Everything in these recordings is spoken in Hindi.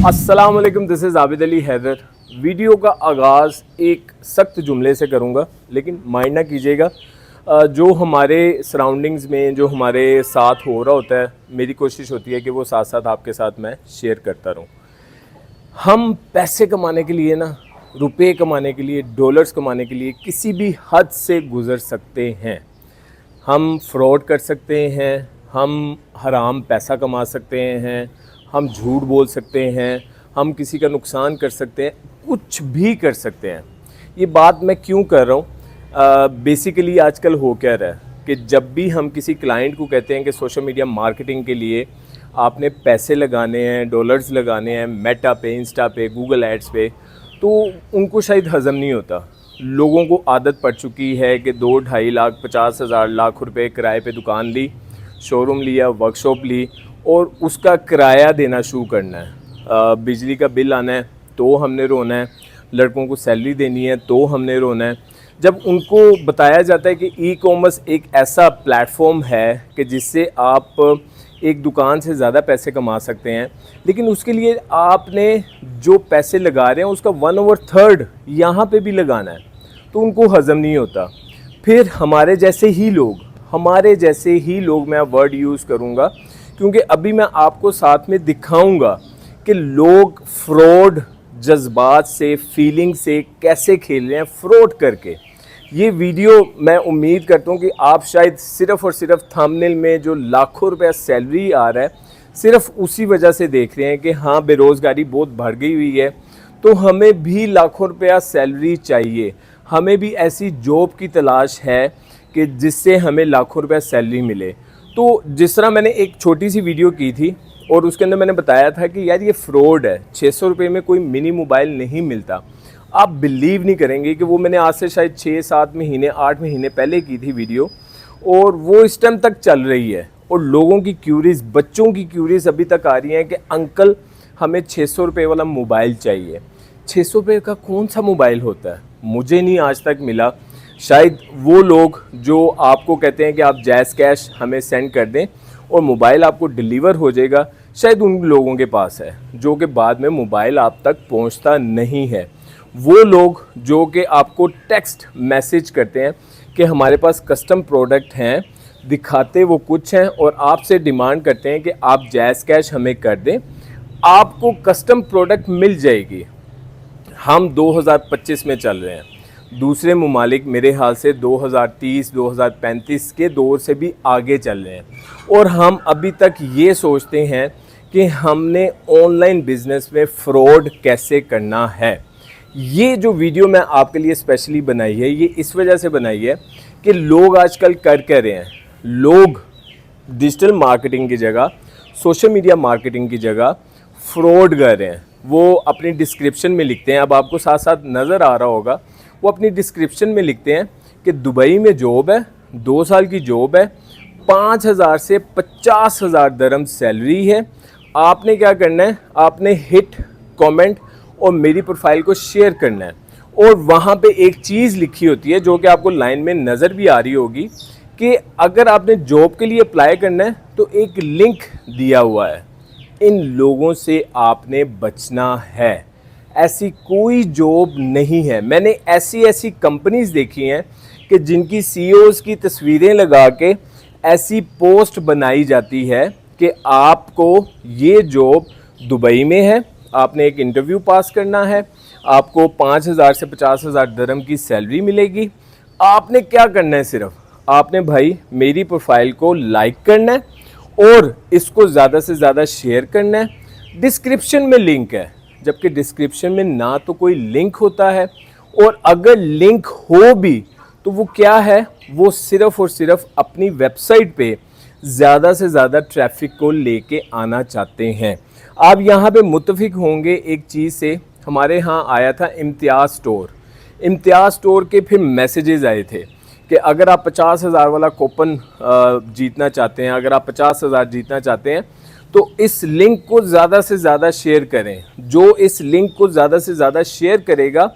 अस्सलाम वालेकुम, this is Abid Ali Haider. Video का आगाज़ एक सख्त जुमले से करूँगा, लेकिन माइंड ना कीजिएगा। जो हमारे सराउंडिंग्स में जो हमारे साथ हो रहा होता है, मेरी कोशिश होती है कि वो साथ साथ आपके साथ मैं शेयर करता रहूँ। हम पैसे कमाने के लिए ना, रुपए कमाने के लिए, डॉलर्स कमाने के लिए किसी भी हद से गुज़र सकते हैं। हम फ्रॉड कर सकते हैं, हम हराम पैसा कमा सकते हैं, हम झूठ बोल सकते हैं, हम किसी का नुकसान कर सकते हैं, कुछ भी कर सकते हैं। ये बात मैं क्यों कर रहा हूँ? बेसिकली आजकल हो क्या रहा है कि जब भी हम किसी क्लाइंट को कहते हैं कि सोशल मीडिया मार्केटिंग के लिए आपने पैसे लगाने हैं, डॉलर्स लगाने हैं, मेटा पे, इंस्टा पे, गूगल एड्स पे, तो उनको शायद हज़म नहीं होता। लोगों को आदत पड़ चुकी है कि 2-2.5 लाख, 50,000 लाख रुपए किराए पे दुकान ली, शोरूम लिया, वर्कशॉप ली और उसका किराया देना शुरू करना है। बिजली का बिल आना है तो हमने रोना है, लड़कों को सैलरी देनी है तो हमने रोना है। जब उनको बताया जाता है कि ई कॉमर्स एक ऐसा प्लेटफॉर्म है कि जिससे आप एक दुकान से ज़्यादा पैसे कमा सकते हैं, लेकिन उसके लिए आपने जो पैसे लगा रहे हैं उसका 1/3 यहाँ पे भी लगाना है, तो उनको हज़म नहीं होता। फिर हमारे जैसे ही लोग मैं वर्ड यूज़ करूँगा, क्योंकि अभी मैं आपको साथ में दिखाऊंगा कि लोग फ्रॉड जज्बात से, फीलिंग से कैसे खेल रहे हैं, फ्रॉड करके। ये वीडियो मैं उम्मीद करता हूँ कि आप शायद सिर्फ़ और सिर्फ थंबनेल में जो लाखों रुपया सैलरी आ रहा है, सिर्फ उसी वजह से देख रहे हैं कि हाँ, बेरोज़गारी बहुत बढ़ गई हुई है, तो हमें भी लाखों रुपया सैलरी चाहिए, हमें भी ऐसी जॉब की तलाश है कि जिससे हमें लाखों रुपया सैलरी मिले। तो जिस तरह मैंने एक छोटी सी वीडियो की थी और उसके अंदर मैंने बताया था कि यार ये फ्रॉड है, 600 रुपये में कोई मिनी मोबाइल नहीं मिलता। आप बिलीव नहीं करेंगे कि वो मैंने आज से शायद 6-7 महीने, 8 महीने पहले की थी वीडियो, और वो इस टाइम तक चल रही है। और लोगों की क्यूरीज, बच्चों की क्यूरीज अभी तक आ रही हैं कि अंकल हमें 600 रुपये वाला मोबाइल चाहिए। 600 रुपये का कौन सा मोबाइल होता है? मुझे नहीं आज तक मिला। शायद वो लोग जो आपको कहते हैं कि आप जैज़ कैश हमें सेंड कर दें और मोबाइल आपको डिलीवर हो जाएगा, शायद उन लोगों के पास है, जो कि बाद में मोबाइल आप तक पहुंचता नहीं है। वो लोग जो कि आपको टेक्स्ट मैसेज करते हैं कि हमारे पास कस्टम प्रोडक्ट हैं, दिखाते वो कुछ हैं और आपसे डिमांड करते हैं कि आप जैज़ कैश हमें कर दें, आपको कस्टम प्रोडक्ट मिल जाएगी। हम 2025 में चल रहे हैं, दूसरे ममालिक मेरे हाल से 2030-2035 के दौर से भी आगे चल रहे हैं, और हम अभी तक ये सोचते हैं कि हमने ऑनलाइन बिज़नेस में फ़्रॉड कैसे करना है। ये जो वीडियो मैं आपके लिए स्पेशली बनाई है, ये इस वजह से बनाई है कि लोग आजकल कर रहे हैं, लोग डिजिटल मार्केटिंग की जगह, सोशल मीडिया मार्केटिंग की जगह फ्रॉड कर रहे हैं। वो अपनी डिस्क्रिप्शन में लिखते हैं, अब आपको साथ साथ नज़र आ रहा होगा, वो अपनी डिस्क्रिप्शन में लिखते हैं कि दुबई में जॉब है, 2 साल की जॉब है, 5,000 से 50,000 दरम सैलरी है। आपने क्या करना है? आपने हिट, कमेंट और मेरी प्रोफाइल को शेयर करना है। और वहाँ पे एक चीज़ लिखी होती है जो कि आपको लाइन में नज़र भी आ रही होगी कि अगर आपने जॉब के लिए अप्लाई करना है तो एक लिंक दिया हुआ है। इन लोगों से आपने बचना है। ऐसी कोई जॉब नहीं है। मैंने ऐसी कंपनीज़ देखी हैं कि जिनकी सीईओज़ की तस्वीरें लगा के ऐसी पोस्ट बनाई जाती है कि आपको ये जॉब दुबई में है, आपने एक इंटरव्यू पास करना है, आपको 5,000 से 50,000 दरम की सैलरी मिलेगी। आपने क्या करना है? सिर्फ आपने भाई मेरी प्रोफाइल को लाइक करना है और इसको ज़्यादा से ज़्यादा शेयर करना है। डिस्क्रिप्शन में लिंक है, जबकि डिस्क्रिप्शन में ना तो कोई लिंक होता है, और अगर लिंक हो भी तो वो क्या है? वो सिर्फ़ और सिर्फ अपनी वेबसाइट पे ज़्यादा से ज़्यादा ट्रैफिक को लेके आना चाहते हैं। आप यहाँ पे मुत्तफिक होंगे एक चीज़ से, हमारे यहाँ आया था इम्तियाज़ स्टोर के फिर मैसेजेस आए थे कि अगर आप 50,000 वाला कूपन जीतना चाहते हैं, अगर आप 50,000 जीतना चाहते हैं तो इस लिंक को ज़्यादा से ज़्यादा शेयर करें। जो इस लिंक को ज़्यादा से ज़्यादा शेयर करेगा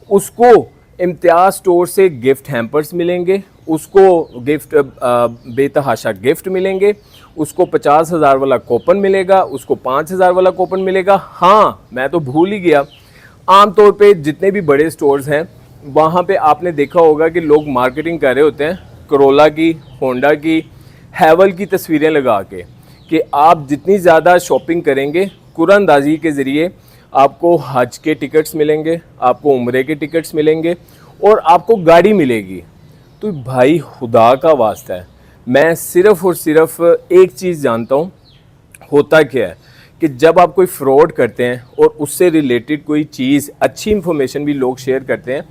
उसको इम्तियाज़ स्टोर से गिफ्ट हैम्पर्स मिलेंगे, उसको गिफ्ट बेतहाशा गिफ्ट मिलेंगे, उसको 50,000 वाला कूपन मिलेगा, उसको 5,000 वाला कूपन मिलेगा। हाँ, मैं तो भूल ही गया, आमतौर पे जितने भी बड़े स्टोर्स हैं वहाँ पे आपने देखा होगा कि लोग मार्केटिंग कर रहे होते हैं करोला की, होंडा की, हैवल की तस्वीरें लगा के कि आप जितनी ज़्यादा शॉपिंग करेंगे कुरानंदाजी के ज़रिए आपको हज के टिकट्स मिलेंगे, आपको उम्रे के टिकट्स मिलेंगे और आपको गाड़ी मिलेगी। तो भाई खुदा का वास्ता है, मैं सिर्फ़ और सिर्फ एक चीज़ जानता हूँ होता क्या है कि जब आप कोई फ्रॉड करते हैं और उससे रिलेटेड कोई चीज़, अच्छी इन्फॉर्मेशन भी लोग शेयर करते हैं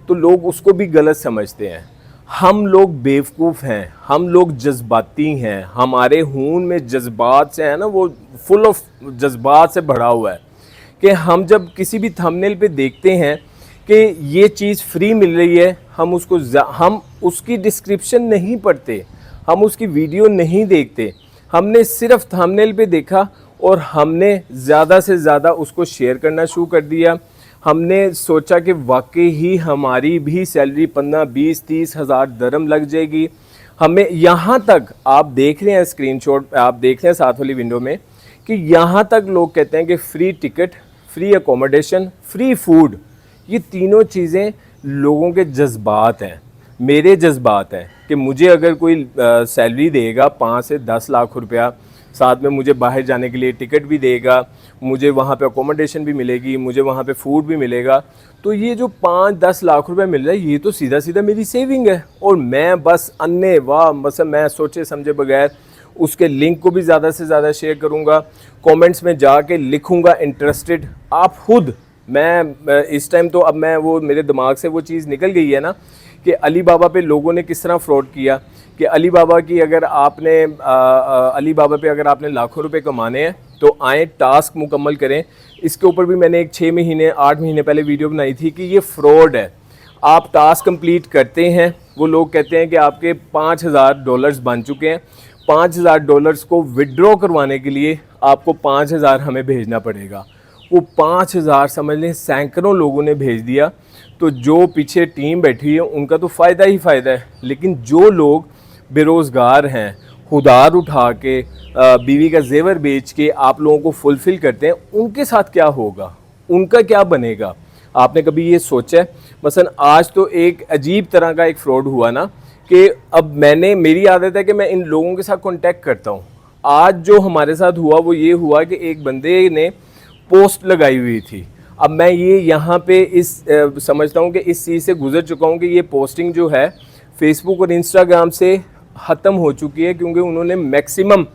तो लोग उसको भी गलत समझते हैं। हम लोग बेवकूफ़ हैं, हम लोग जज्बाती हैं, हमारे खून में जज्बात से है ना, वो फुल ऑफ जज्बात से भरा हुआ है कि हम जब किसी भी थंबनेल पे देखते हैं कि ये चीज़ फ्री मिल रही है, हम उसकी डिस्क्रिप्शन नहीं पढ़ते, हम उसकी वीडियो नहीं देखते, हमने सिर्फ थंबनेल पे देखा और हमने ज़्यादा से ज़्यादा उसको शेयर करना शुरू कर दिया। हमने सोचा कि वाकई ही हमारी भी सैलरी 15, 20, 30 हज़ार दरम लग जाएगी। हमें यहाँ तक आप देख रहे हैं, स्क्रीनशॉट आप देख रहे हैं साथ वाली विंडो में, कि यहाँ तक लोग कहते हैं कि free ticket, free accommodation, free food, ये तीनों चीज़ें लोगों के जज्बात हैं, मेरे जज्बात हैं कि मुझे अगर कोई सैलरी देगा 5 से 10 लाख रुपया, साथ में मुझे बाहर जाने के लिए टिकट भी देगा, मुझे वहाँ पे अकोमोडेशन भी मिलेगी, मुझे वहाँ पे फूड भी मिलेगा, तो ये जो 5-10 लाख रुपए मिल रहा है ये तो सीधा सीधा मेरी सेविंग है। और मैं बस अन्य वाह मतलब मैं सोचे समझे बगैर उसके लिंक को भी ज़्यादा से ज़्यादा शेयर करूँगा, कमेंट्स में जाके लिखूँगा इंटरेस्टेड। आप खुद, मैं इस टाइम तो अब मैं वो मेरे दिमाग से वो चीज़ निकल गई है ना कि अली बाबा पे लोगों ने किस तरह फ्रॉड किया, कि अली बाबा की अगर आपने अली बाबा पे अगर आपने लाखों रुपए कमाने हैं तो आए टास्क मुकम्मल करें। इसके ऊपर भी मैंने एक 6 महीने 8 महीने पहले वीडियो बनाई थी कि ये फ्रॉड है। आप टास्क कंप्लीट करते हैं, वो लोग कहते हैं कि आपके $5,000 बन चुके हैं, $5,000 को विड्रॉ करवाने के लिए आपको 5,000 हमें भेजना पड़ेगा। वो 5,000 समझ लें सैकड़ों लोगों ने भेज दिया। तो जो पीछे टीम बैठी है उनका तो फ़ायदा ही फ़ायदा है, लेकिन जो लोग बेरोज़गार हैं, खुदार उठा के बीवी का जेवर बेच के आप लोगों को फुलफ़िल करते हैं, उनके साथ क्या होगा, उनका क्या बनेगा? आपने कभी ये सोचा है? मसलन आज तो एक अजीब तरह का एक फ्रॉड हुआ ना कि अब मेरी आदत है कि मैं इन लोगों के साथ कांटेक्ट करता हूँ। आज जो हमारे साथ हुआ वो ये हुआ कि एक बंदे ने पोस्ट लगाई हुई थी। अब मैं ये यहाँ पे समझता हूँ कि इस चीज़ से गुजर चुका हूँ कि ये पोस्टिंग जो है फेसबुक और इंस्टाग्राम से ख़त्म हो चुकी है, क्योंकि उन्होंने मैक्सिमम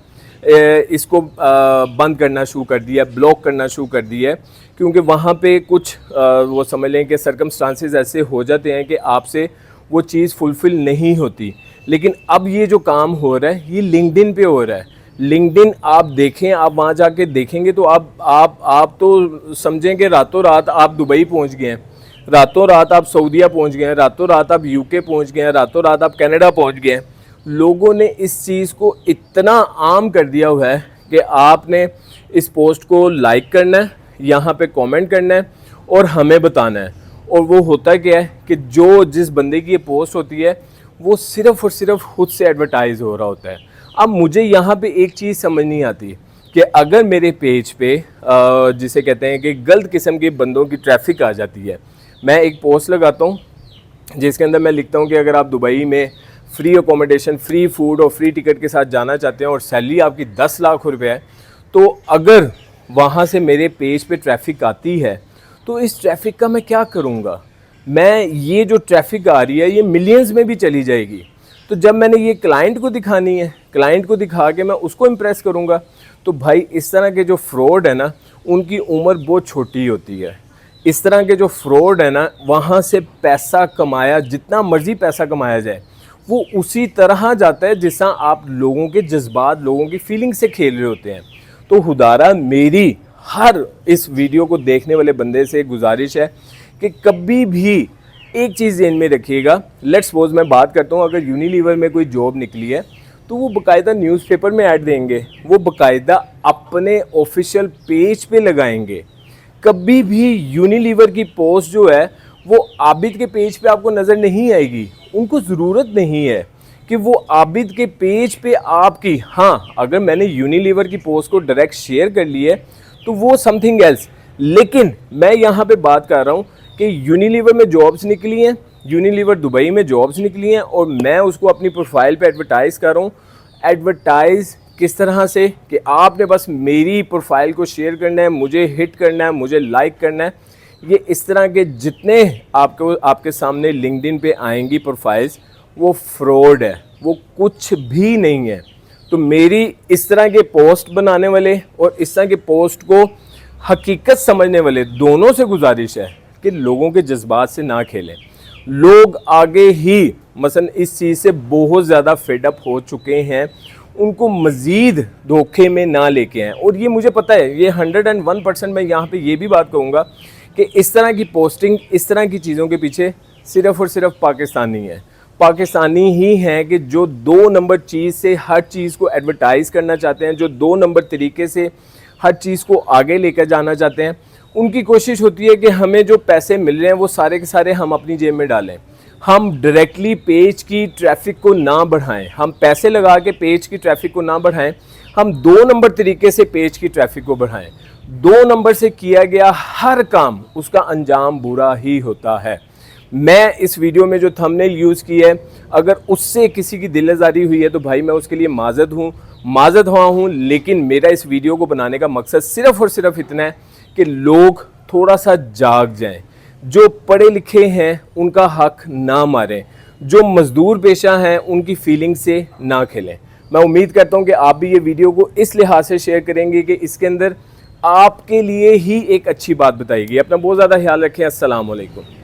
इसको बंद करना शुरू कर दिया, ब्लॉक करना शुरू कर दिया है, क्योंकि वहाँ पे कुछ वो समझ लें कि सर्कमस्टांसेस ऐसे हो जाते हैं कि आपसे वो चीज़ फुलफ़िल नहीं होती। लेकिन अब ये जो काम हो रहा है ये लिंक्डइन पे हो रहा है। लिंक्डइन आप देखें, आप वहाँ जाके देखेंगे तो आप तो समझें कि रातों रात आप दुबई पहुँच गए हैं, रातों रात आप सऊदीया पहुँच गए हैं, रातों रात आप यूके पहुँच गए हैं, रातों रात आप कनाडा पहुँच गए हैं। लोगों ने इस चीज़ को इतना आम कर दिया हुआ है कि आपने इस पोस्ट को लाइक करना है, यहाँ पे कमेंट करना है और हमें बताना है। और वो होता क्या है कि जिस बंदे की ये पोस्ट होती है वो सिर्फ़ और सिर्फ खुद से एडवर्टाइज़ हो रहा होता है। अब मुझे यहाँ पे एक चीज़ समझ नहीं आती कि अगर मेरे पेज पे जिसे कहते हैं कि गलत किस्म के बंदों की ट्रैफिक आ जाती है, मैं एक पोस्ट लगाता हूँ जिसके अंदर मैं लिखता हूँ कि अगर आप दुबई में फ्री अकोमोडेशन, फ्री फूड और फ्री टिकट के साथ जाना चाहते हैं और सैलरी आपकी 10 लाख रुपए है, तो अगर वहाँ से मेरे पेज पे ट्रैफिक आती है तो इस ट्रैफिक का मैं क्या करूँगा? मैं ये जो ट्रैफिक आ रही है ये मिलियंस में भी चली जाएगी। तो जब मैंने ये क्लाइंट को दिखानी है, क्लाइंट को दिखा के मैं उसको इम्प्रेस करूँगा, तो भाई इस तरह के जो फ्रॉड है ना उनकी उम्र बहुत छोटी होती है। इस तरह के जो फ्रॉड है ना, वहाँ से पैसा कमाया, जितना मर्ज़ी पैसा कमाया जाए, वो उसी तरह जाता है जिस तरह आप लोगों के जज्बात, लोगों की फीलिंग से खेल रहे होते हैं। तो खुदारा मेरी हर इस वीडियो को देखने वाले बंदे से गुजारिश है कि कभी भी एक चीज़ ध्यान में रखिएगा। लेट्स सपोज मैं बात करता हूँ, अगर यूनिलीवर में कोई जॉब निकली है तो वो बाकायदा न्यूज़पेपर में ऐड देंगे, वो बाकायदा अपने ऑफिशियल पेज पे लगाएंगे। कभी भी यूनिलीवर की पोस्ट जो है वो आबिद के पेज पे आपको नज़र नहीं आएगी। उनको ज़रूरत नहीं है कि वो आबिद के पेज पे आपकी, हाँ अगर मैंने यूनिलीवर की पोस्ट को डायरेक्ट शेयर कर ली है तो वो समथिंग एल्स, लेकिन मैं यहाँ पे बात कर रहा हूँ कि यूनिलीवर में जॉब्स निकली हैं, यूनिलीवर दुबई में जॉब्स निकली हैं और मैं उसको अपनी प्रोफाइल पे एडवर्टाइज़ कर रहा हूँ। एडवर्टाइज़ किस तरह से कि आपने बस मेरी प्रोफाइल को शेयर करना है, मुझे हिट करना है, मुझे लाइक करना है। ये इस तरह के जितने आपको आपके सामने लिंक्डइन पे आएंगी प्रोफाइल्स, वो फ्रॉड है, वो कुछ भी नहीं है। तो मेरी इस तरह के पोस्ट बनाने वाले और इस तरह के पोस्ट को हकीकत समझने वाले दोनों से गुजारिश है कि लोगों के जज्बात से ना खेलें। लोग आगे ही मसलन इस चीज़ से बहुत ज़्यादा फेडअप हो चुके हैं, उनको मज़ीद धोखे में ना लेके आएँ। और ये मुझे पता है, ये 101% मैं यहाँ पे ये भी बात कहूँगा कि इस तरह की पोस्टिंग, इस तरह की चीज़ों के पीछे सिर्फ़ और सिर्फ पाकिस्तानी है, पाकिस्तानी ही हैं कि जो 2 नंबर चीज़ से हर चीज़ को एडवर्टाइज़ करना चाहते हैं, जो 2 नंबर तरीके से हर चीज़ को आगे लेकर जाना चाहते हैं। उनकी कोशिश होती है कि हमें जो पैसे मिल रहे हैं वो सारे के सारे हम अपनी जेब में डालें, हम डायरेक्टली पेज की ट्रैफिक को ना बढ़ाएं, हम पैसे लगा के पेज की ट्रैफिक को ना बढ़ाएं, हम 2 नंबर तरीके से पेज की ट्रैफिक को बढ़ाएं। 2 नंबर से किया गया हर काम उसका अंजाम बुरा ही होता है। मैं इस वीडियो में जो थंबनेल यूज़ की है, अगर उससे किसी की दिल आज़ारी हुई है तो भाई मैं उसके लिए माज़रत हुआ हूँ। लेकिन मेरा इस वीडियो को बनाने का मकसद सिर्फ़ और सिर्फ इतना है कि लोग थोड़ा सा जाग जाएं, जो पढ़े लिखे हैं उनका हक ना मारें, जो मज़दूर पेशा हैं उनकी फीलिंग से ना खेलें। मैं उम्मीद करता हूं कि आप भी ये वीडियो को इस लिहाज से शेयर करेंगे कि इसके अंदर आपके लिए ही एक अच्छी बात बताई गई। अपना बहुत ज़्यादा ख्याल रखें। अस्सलाम वालेकुम।